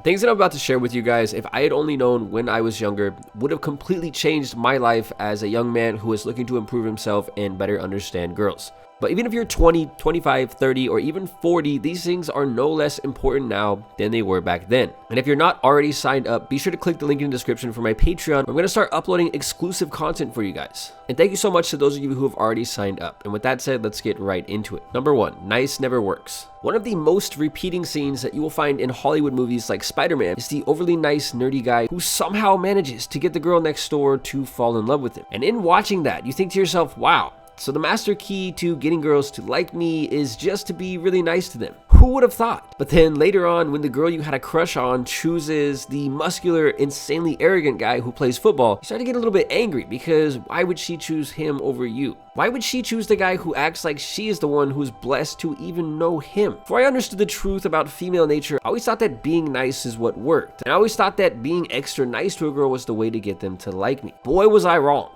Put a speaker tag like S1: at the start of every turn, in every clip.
S1: Things that I'm about to share with you guys, if I had only known when I was younger, would have completely changed my life as a young man who is looking to improve himself and better understand girls. But even if you're 20, 25, 30, or even 40, these things are no less important now than they were back then. And if you're not already signed up, be sure to click the link in the description for my Patreon. I'm going to start uploading exclusive content for you guys. And thank you so much to those of you who have already signed up. And with that said, let's get right into it. Number 1, nice never works. One of the most repeating scenes that you will find in Hollywood movies like Spider-Man is the overly nice, nerdy guy who somehow manages to get the girl next door to fall in love with him. And in watching that, you think to yourself, wow, so the master key to getting girls to like me is just to be really nice to them. Who would have thought? But then later on, when the girl you had a crush on chooses the muscular, insanely arrogant guy who plays football, you start to get a little bit angry because why would she choose him over you? Why would she choose the guy who acts like she is the one who's blessed to even know him? Before I understood the truth about female nature, I always thought that being nice is what worked. And I always thought that being extra nice to a girl was the way to get them to like me. Boy, was I wrong.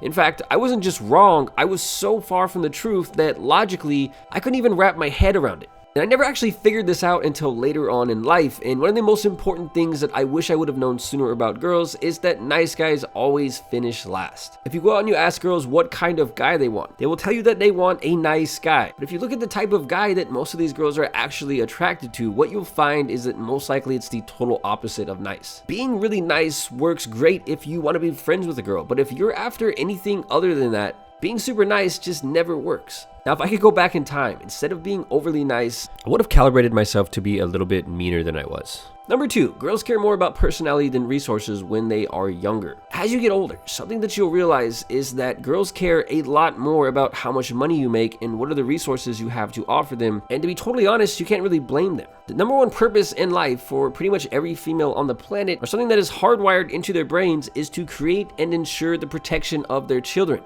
S1: In fact, I wasn't just wrong, I was so far from the truth that logically, I couldn't even wrap my head around it. And I never actually figured this out until later on in life, and one of the most important things that I wish I would have known sooner about girls is that nice guys always finish last. If you go out and you ask girls what kind of guy they want, they will tell you that they want a nice guy. But if you look at the type of guy that most of these girls are actually attracted to, what you'll find is that most likely it's the total opposite of nice. Being really nice works great if you want to be friends with a girl, but if you're after anything other than that, being super nice just never works. Now, if I could go back in time, instead of being overly nice, I would have calibrated myself to be a little bit meaner than I was. Number 2, girls care more about personality than resources when they are younger. As you get older, something that you'll realize is that girls care a lot more about how much money you make and what are the resources you have to offer them. And to be totally honest, you can't really blame them. The number one purpose in life for pretty much every female on the planet, or something that is hardwired into their brains, is to create and ensure the protection of their children.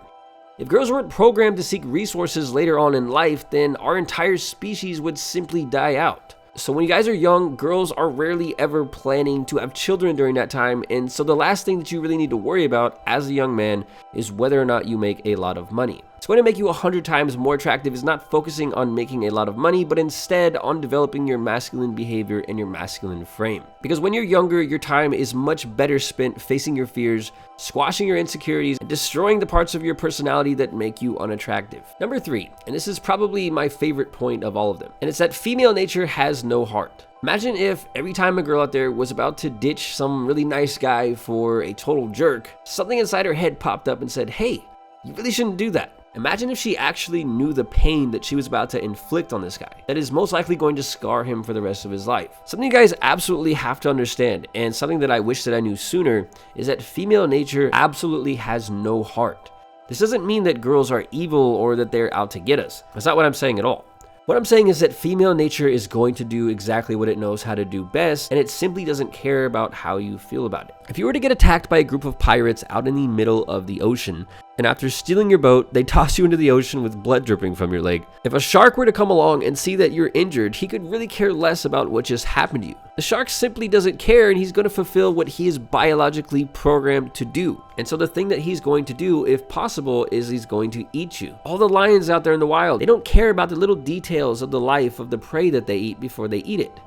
S1: If girls weren't programmed to seek resources later on in life, then our entire species would simply die out. So when you guys are young, girls are rarely ever planning to have children during that time, and so the last thing that you really need to worry about as a young man is whether or not you make a lot of money. It's going to make you 100 times more attractive is not focusing on making a lot of money, but instead on developing your masculine behavior and your masculine frame. Because when you're younger, your time is much better spent facing your fears, squashing your insecurities, and destroying the parts of your personality that make you unattractive. Number 3, and this is probably my favorite point of all of them, and it's that female nature has no heart. Imagine if every time a girl out there was about to ditch some really nice guy for a total jerk, something inside her head popped up and said, hey, you really shouldn't do that. Imagine if she actually knew the pain that she was about to inflict on this guy. That is most likely going to scar him for the rest of his life. Something you guys absolutely have to understand, and something that I wish that I knew sooner, is that female nature absolutely has no heart. This doesn't mean that girls are evil or that they're out to get us. That's not what I'm saying at all. What I'm saying is that female nature is going to do exactly what it knows how to do best, and it simply doesn't care about how you feel about it. If you were to get attacked by a group of pirates out in the middle of the ocean, and after stealing your boat, they toss you into the ocean with blood dripping from your leg, if a shark were to come along and see that you're injured, he could really care less about what just happened to you. The shark simply doesn't care, and he's going to fulfill what he is biologically programmed to do. And so the thing that he's going to do, if possible, is he's going to eat you. All the lions out there in the wild, they don't care about the little details of the life of the prey that they eat before they eat it.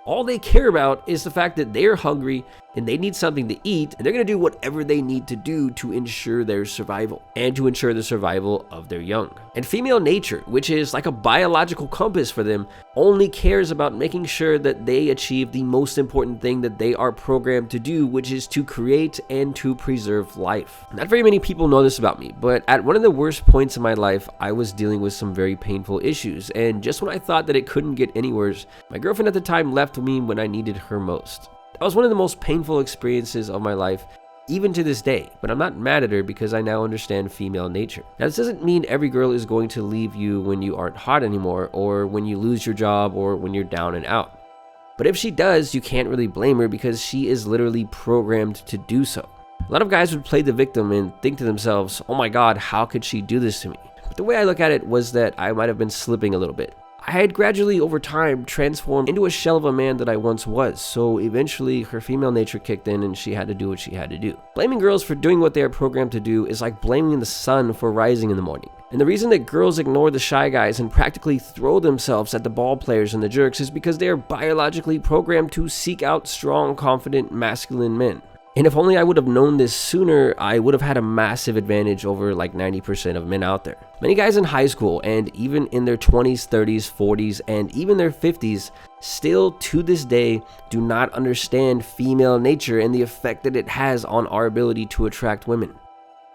S1: All they care about is the fact that they're hungry and they need something to eat, and they're going to do whatever they need to do to ensure their survival and to ensure the survival of their young. And female nature, which is like a biological compass for them, only cares about making sure that they achieve the most important thing that they are programmed to do, which is to create and to preserve life. Not very many people know this about me, but at one of the worst points in my life, I was dealing with some very painful issues, and just when I thought that it couldn't get any worse, my girlfriend at the time left me when I needed her most. That was one of the most painful experiences of my life, even to this day, but I'm not mad at her because I now understand female nature. Now, this doesn't mean every girl is going to leave you when you aren't hot anymore, or when you lose your job, or when you're down and out. But if she does, you can't really blame her because she is literally programmed to do so. A lot of guys would play the victim and think to themselves, oh my God, how could she do this to me? But the way I look at it was that I might have been slipping a little bit. I had gradually over time transformed into a shell of a man that I once was, so eventually her female nature kicked in and she had to do what she had to do. Blaming girls for doing what they are programmed to do is like blaming the sun for rising in the morning. And the reason that girls ignore the shy guys and practically throw themselves at the ball players and the jerks is because they are biologically programmed to seek out strong, confident, masculine men. And if only I would have known this sooner, I would have had a massive advantage over like 90% of men out there. Many guys in high school and even in their 20s, 30s, 40s, and even their 50s still to this day do not understand female nature and the effect that it has on our ability to attract women.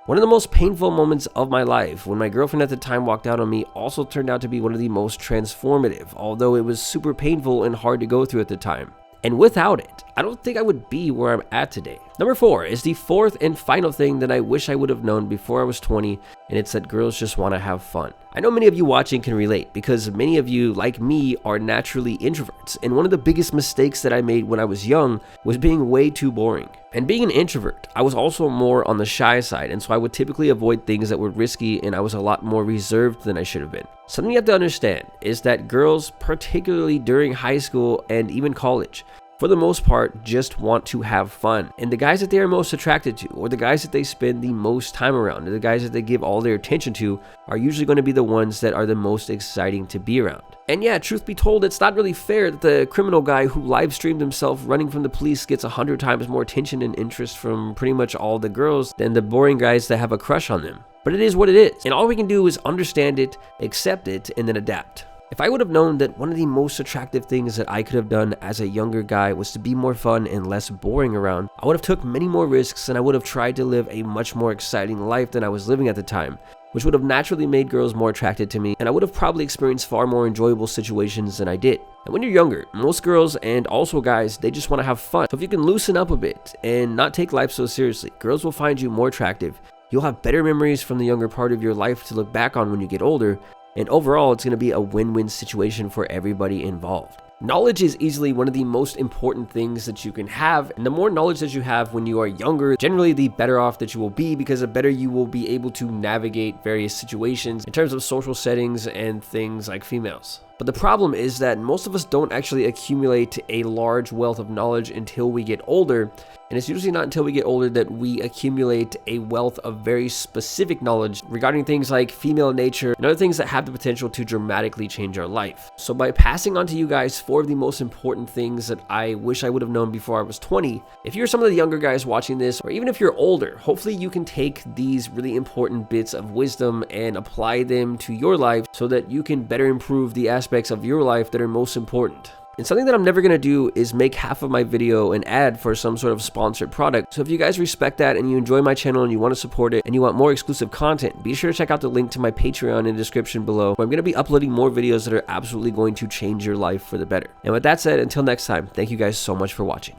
S1: One of the most painful moments of my life, when my girlfriend at the time walked out on me, also turned out to be one of the most transformative, although it was super painful and hard to go through at the time. And without it, I don't think I would be where I'm at today. Number 4 is the fourth and final thing that I wish I would have known before I was 20, and it's that girls just want to have fun. I know many of you watching can relate because many of you, like me, are naturally introverts, and one of the biggest mistakes that I made when I was young was being way too boring. And being an introvert, I was also more on the shy side, and so I would typically avoid things that were risky, and I was a lot more reserved than I should have been. Something you have to understand is that girls, particularly during high school and even college, for the most part, just want to have fun. And the guys that they are most attracted to, or the guys that they spend the most time around, or the guys that they give all their attention to, are usually going to be the ones that are the most exciting to be around. And yeah, truth be told, it's not really fair that the criminal guy who live streamed himself running from the police gets 100 times more attention and interest from pretty much all the girls than the boring guys that have a crush on them. But it is what it is, and all we can do is understand it, accept it, and then adapt. If I would have known that one of the most attractive things that I could have done as a younger guy was to be more fun and less boring around, I would have took many more risks and I would have tried to live a much more exciting life than I was living at the time, which would have naturally made girls more attracted to me, and I would have probably experienced far more enjoyable situations than I did. And when you're younger, most girls and also guys, they just want to have fun. So if you can loosen up a bit and not take life so seriously, girls will find you more attractive. You'll have better memories from the younger part of your life to look back on when you get older, and overall, it's going to be a win-win situation for everybody involved. Knowledge is easily one of the most important things that you can have, and the more knowledge that you have when you are younger, generally the better off that you will be, because the better you will be able to navigate various situations in terms of social settings and things like females. But the problem is that most of us don't actually accumulate a large wealth of knowledge until we get older, and it's usually not until we get older that we accumulate a wealth of very specific knowledge regarding things like female nature and other things that have the potential to dramatically change our life. So by passing on to you guys 4 of the most important things that I wish I would have known before I was 20, if you're some of the younger guys watching this, or even if you're older, hopefully you can take these really important bits of wisdom and apply them to your life so that you can better improve the aspects of your life that are most important. And something that I'm never going to do is make half of my video an ad for some sort of sponsored product. So if you guys respect that and you enjoy my channel and you want to support it and you want more exclusive content, be sure to check out the link to my Patreon in the description below, where I'm going to be uploading more videos that are absolutely going to change your life for the better. And with that said, until next time, thank you guys so much for watching.